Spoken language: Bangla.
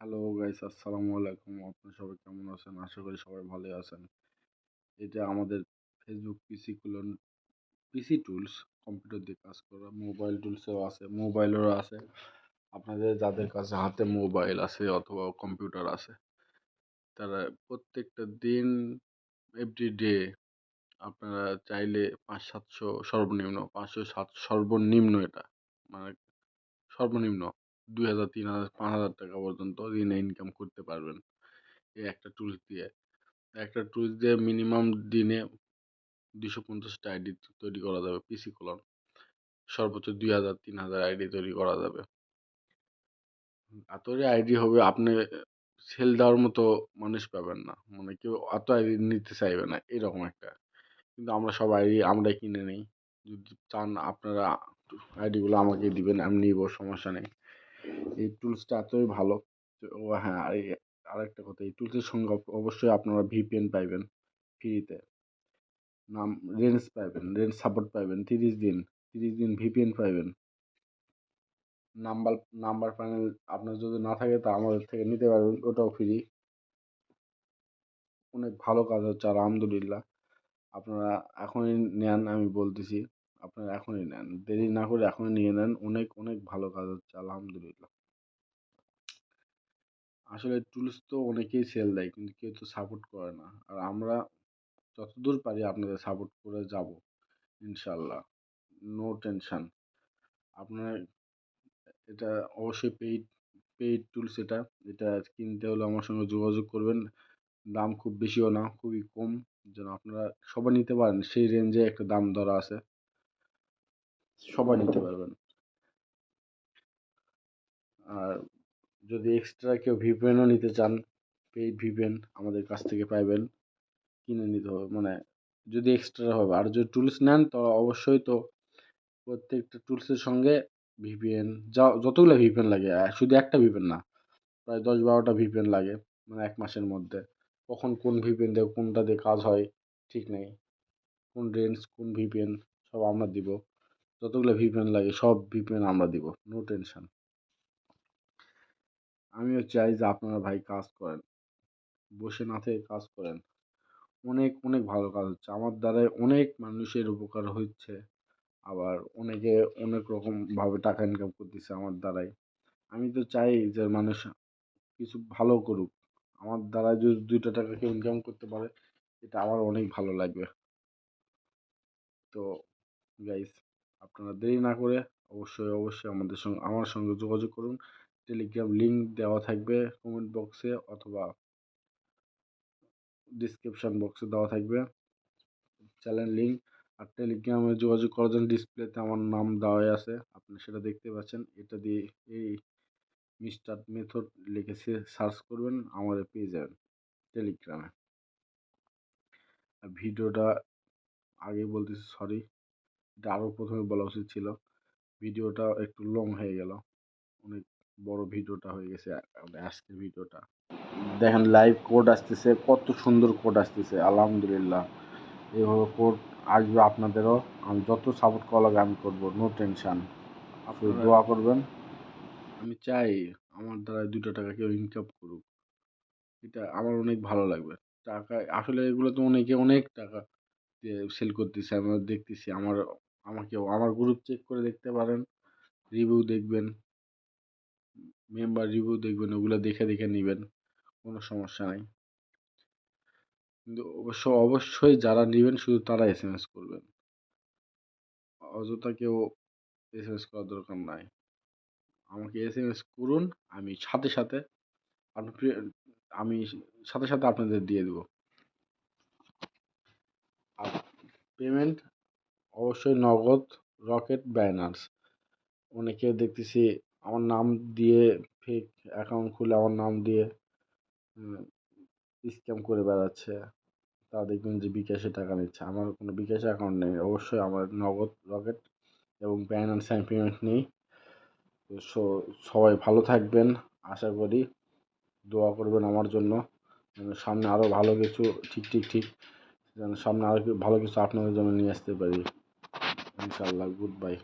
হ্যালো গাইস, আসসালামু আলাইকুম। আপনারা সবাই কেমন আছেন? আশা করি সবাই ভালোই আছেন। এটা আমাদের ফেসবুক পিসি টুলস, কম্পিউটার দিয়ে কাজ করা। মোবাইল টুলসেও আছে, মোবাইলেরও আছে। আপনাদের যাদের কাছে হাতে মোবাইল আছে অথবা কম্পিউটার আছে, তারা প্রত্যেকটা দিন এভরিডে আপনারা চাইলে 500-700 সর্বনিম্ন, 500-700 সর্বনিম্ন, এটা মানে সর্বনিম্ন 2000, 3000, 5000 টাকা পর্যন্ত দিনে ইনকাম করতে পারবেন এই একটা টুলস দিয়ে মিনিমাম দিনে 250টা আইডি তৈরি করা যাবে। পিসি কলন সর্বোচ্চ 2000, 3000 আইডি তৈরি করা যাবে। এতই আইডি হবে, আপনি সেল দেওয়ার মতো মানুষ পাবেন না, মানে কেউ অত আইডি নিতে চাইবে না, এরকম একটা। কিন্তু আমরা সব আইডি আমরাই কিনে নিই। যদি চান আপনারা আইডিগুলো আমাকে দিবেন, আমি নিব, সমস্যা নেই। এই টুলসটা এতই ভালো। ও হ্যাঁ, আরেকটা কথা, এই টুলসের সঙ্গে অবশ্যই আপনারা ভিপিএন পাইবেন ফ্রিতে। নাম রেঞ্জ পাইবেন, রেঞ্জ সাপোর্ট পাইবেন 30 দিন, 30 দিন ভিপিএন পাইবেন। নাম্বার নাম্বার প্যানেল আপনার যদি না থাকে তা আমাদের থেকে নিতে পারবেন, ওটাও ফ্রি। অনেক ভালো কাজ হচ্ছে, আলহামদুলিল্লাহ। আপনারা এখনই নেন, আমি বলতেছি আপনারা এখনই নেন, দেরি না করে এখনই নিয়ে নেন। অনেক অনেক ভালো কাজ হচ্ছে, আলহামদুলিল্লাহ। আসলে টুলস তো অনেকেই সেল দেয়, কিন্তু কেউ তো সাপোর্ট করে না। আর আমরা যতদূর পারি আপনাদের সাপোর্ট করে যাব, ইনশাল্লাহ। No tension. আপনার এটা অবশ্যই পেইড টুলস। এটা এটা কিনতে হলে আমার সঙ্গে যোগাযোগ করবেন। দাম খুব বেশিও না, খুবই কম, যেন আপনারা সবাই নিতে পারেন। সেই রেঞ্জে একটা দাম ধরা আছে, সবাই নিতে পারবেন। আর যদি এক্সট্রা কেউ ভিপিএনও নিতে চান, পেইড ভিপিএন আমাদের কাছ থেকে পাইবেন, কিনে নিতে হবে। মানে যদি এক্সট্রা হবে, আর যদি টুলস নেন তো অবশ্যই তো প্রত্যেকটা টুলসের সঙ্গে ভিপিএন, যতগুলো ভিপিএন লাগে, শুধু একটা ভিপিএন না, প্রায় 10-12টা ভিপিএন লাগে, মানে 1 মাসের মধ্যে। কখন কোন ভিপিএন দিয়ে কোনটা দিয়ে কাজ হয় ঠিক নেই। কোন রেঞ্জ, কোন ভিপিএন সব আমরা দিব। যতগুলো ভিপিএন লাগে সব ভিপিএন আমরা দিব, নো টেনশন। আমিও চাই যে আপনারা ভাই কাজ করেন, বসে না থেকে কাজ করেন। অনেক অনেক ভালো কাজ হচ্ছে, আমার দ্বারাই অনেক মানুষের উপকার হচ্ছে। আবার অনেকে অনেক রকম ভাবে টাকা ইনকাম করতেছে আমার দ্বারাই। আমি তো চাই যে মানুষ কিছু ভালো করুক। আমার দ্বারা যদি 2টা টাকা কেউ ইনকাম করতে পারে, এটা আমার অনেক ভালো লাগবে। তো গাইস, আপনারা দেরি না করে অবশ্যই অবশ্যই আমার সঙ্গে যোগাযোগ করুন। টেলিগ্রাম লিংক দেওয়া থাকবে কমেন্ট বক্সে অথবা ডিসক্রিপশন বক্সে দেওয়া থাকবে চ্যানেল লিংক। আর টেলিগ্রামে যোগাযোগ করার জন্য ডিসপ্লেতে আমার নাম দেওয়াই আছে, আপনি সেটা দেখতে পাচ্ছেন। এটা দিয়ে এই মিস্টার মেথড লিখে সার্চ করবেন, আমাদের পেয়ে যাবেন টেলিগ্রামে। আর ভিডিওটা আগে বলতেছি সরি, এটা আরও প্রথমে বলা উচিত ছিল। ভিডিওটা একটু লং হয়ে গেল, অনেক বড় ভিডিওটা হয়ে গেছে আজকের ভিডিওটা। দেখেন লাইভ কোড আসতেছে, কত সুন্দর কোড আসতেছে, আলহামদুলিল্লাহ। এইভাবে কোড আসবে আপনাদেরও। আমি যত সাপোর্ট করা লাগে আমি করবো, নো টেনশন। আপনি দোয়া করবেন। আমি চাই আমার দ্বারা 2টা টাকা কেউ ইনকাম করুক, এটা আমার অনেক ভালো লাগবে। টাকা আসলে এগুলো তো অনেকে অনেক টাকা দিয়ে সেল করতেছে, আমরা দেখতেছি। আমার গ্রুপ চেক করে দেখতে পারেন, রিভিউ দেখবেন, মেম্বার রিভিউ দেখবেন, ওগুলো দেখে দেখে নেবেন, কোনো সমস্যা নাই। কিন্তু অবশ্যই যারা নেবেন শুধু তারা এসএমএস করবেন, অযথা কেউ এসএমএস করার দরকার নাই। আমাকে এসএমএস করুন, আমি সাথে সাথে আমি সাথে সাথে আপনাদের দিয়ে দেবো। আর পেমেন্ট অবশ্যই নগদ, রকেট, বাইন্যান্স। অনেকে দেখতেছি আমার নাম দিয়ে ফেক অ্যাকাউন্ট খুলে আমার নাম দিয়ে স্ক্যাম করে বেড়াচ্ছে। তা দেখবেন যে বিকাশে টাকা নিচ্ছে। আমার কোনো বিকাশে অ্যাকাউন্ট নেই, অবশ্যই আমার নগদ, রকেট এবং বাইন্যান্স আমি পেমেন্ট নিই। তো সবাই ভালো থাকবেন, আশা করি। দোয়া করবেন আমার জন্য, যেন সামনে আরও ভালো কিছু, ঠিক যেন সামনে আরও ভালো কিছু আপনাদের জন্য নিয়ে আসতে পারি, ইনশাআল্লাহ। Good bye.